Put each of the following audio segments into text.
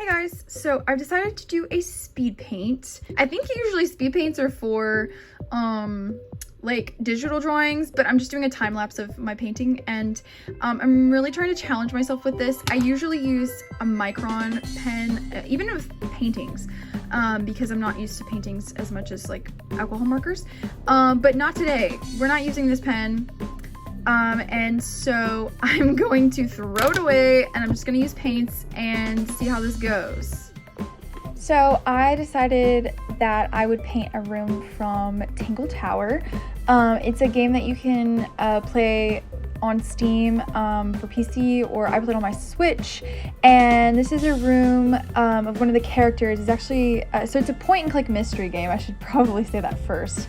Hey guys, so I've decided to do a speed paint. I think usually speed paints are for like digital drawings, but I'm just doing a time lapse of my painting, and I'm really trying to challenge myself with this. I usually use a micron pen, even with paintings, because I'm not used to paintings as much as like alcohol markers, but not today. We're not using this pen. And so I'm going to throw it away, and I'm just going to use paints and see how this goes. So I decided that I would paint a room from Tangle Tower. It's a game that you can play on Steam for PC, or I played on my Switch. And this is a room of one of the characters. It's actually, so it's a point and click mystery game. I should probably say that first.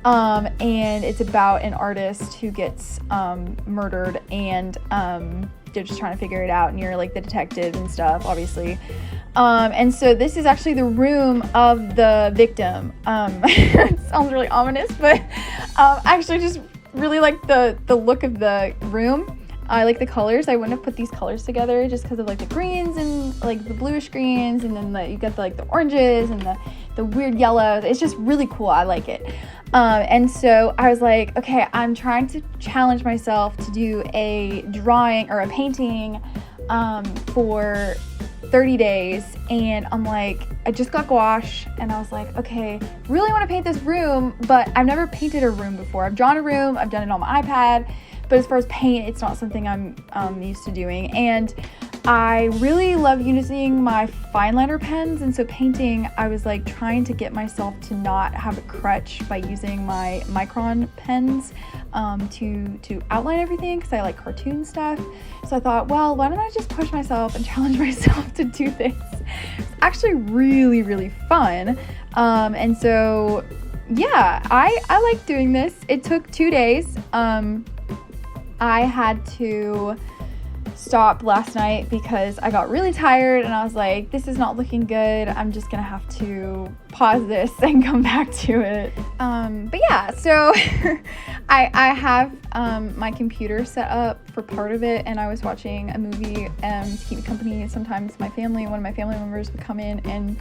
And it's about an artist who gets murdered, and they're just trying to figure it out, and you're like the detective and stuff, obviously. And so this is actually the room of the victim. It sounds really ominous, but I actually just really like the look of the room. I like the colors. I wouldn't have put these colors together just because of like the greens and like the bluish greens, and then you got the oranges and the weird yellows. It's just really cool. I like it. And so I was like, okay, I'm trying to challenge myself to do a drawing or a painting for 30 days. And I'm like, I just got gouache, and I was like, okay, really want to paint this room, but I've never painted a room before. I've drawn a room, I've done it on my iPad, but as far as paint, it's not something I'm used to doing. And I really love using my fine liner pens, and so painting, I was like trying to get myself to not have a crutch by using my micron pens to outline everything, because I like cartoon stuff. So I thought, well, why don't I just push myself and challenge myself to do this? It's actually really, really fun. And so, yeah, I like doing this. It took 2 days. I had to stop last night because I got really tired, and I was like, this is not looking good. I'm just gonna have to pause this and come back to it. But yeah, so I have my computer set up for part of it, and I was watching a movie to keep me company. Sometimes one of my family members would come in and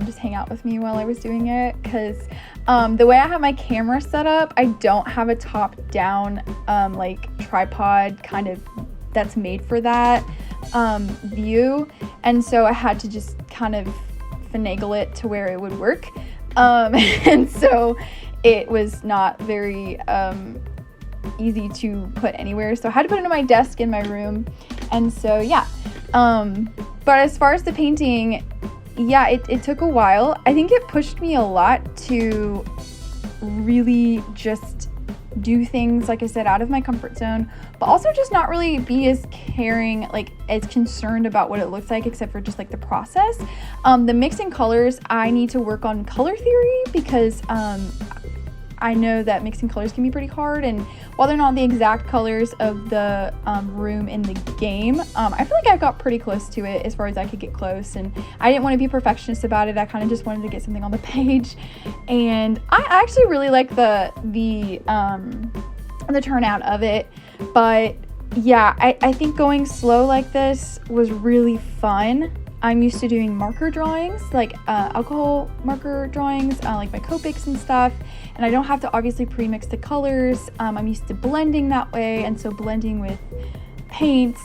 just hang out with me while I was doing it, because the way I have my camera set up, I don't have a top-down like tripod kind of that's made for that view, and so I had to just kind of finagle it to where it would work, and so it was not very easy to put anywhere, so I had to put it on my desk in my room. And so yeah, but as far as the painting, yeah, it took a while. I think it pushed me a lot to really just do things, like I said, out of my comfort zone, but also just not really be as caring, like as concerned about what it looks like, except for just like the process. The mixing colors, I need to work on color theory, because I know that mixing colors can be pretty hard, and while they're not the exact colors of the room in the game, I feel like I got pretty close to it as far as I could get close, and I didn't want to be perfectionist about it. I kind of just wanted to get something on the page, and I actually really like the turnout of it. But yeah, I think going slow like this was really fun. I'm used to doing marker drawings, like alcohol marker drawings, like my Copics and stuff, and I don't have to obviously pre-mix the colors. I'm used to blending that way, and so blending with paints,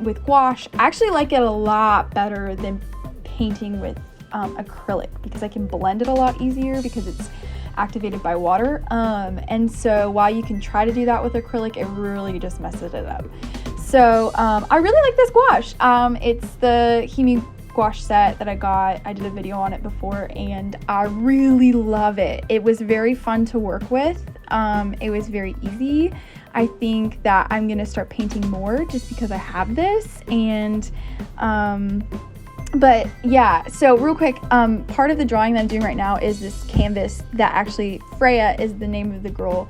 with gouache, I actually like it a lot better than painting with acrylic, because I can blend it a lot easier because it's activated by water, and so while you can try to do that with acrylic, it really just messes it up. So I really like this gouache. It's the Himi gouache set that I got. I did a video on it before, and I really love it. It was very fun to work with. It was very easy. I think that I'm gonna start painting more just because I have this, and but yeah, so real quick, part of the drawing that I'm doing right now is this canvas that actually, Freya is the name of the girl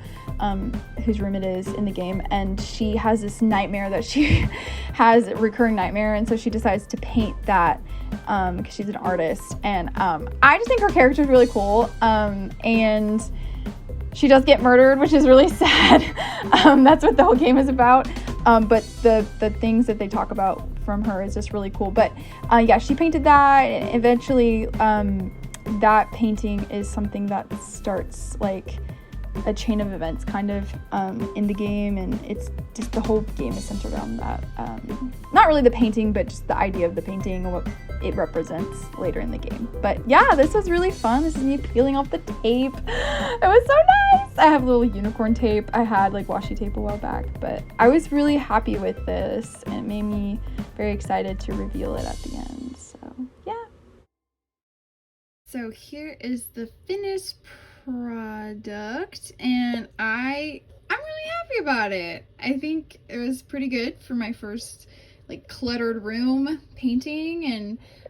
whose room it is in the game, and she has this nightmare that she has a recurring nightmare, and so she decides to paint that because she's an artist, and I just think her character is really cool, and she does get murdered, which is really sad. That's what the whole game is about, but the things that they talk about from her is just really cool. But yeah, she painted that, and eventually that painting is something that starts like a chain of events kind of in the game, and it's just the whole game is centered around that. Not really the painting, but just the idea of the painting and what it represents later in the game. But yeah, this was really fun. This is me peeling off the tape. It was so nice. I have a little unicorn tape. I had like washi tape a while back, but I was really happy with this, and it made me very excited to reveal it at the end. So yeah. So here is the finished product, and I'm really happy about it. I think it was pretty good for my first like cluttered room painting,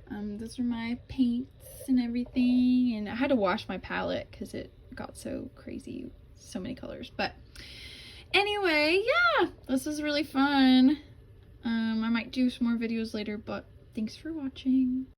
and those are my paints and everything, and I had to wash my palette because it got so crazy, so many colors. But anyway, yeah, this was really fun. I might do some more videos later, but thanks for watching.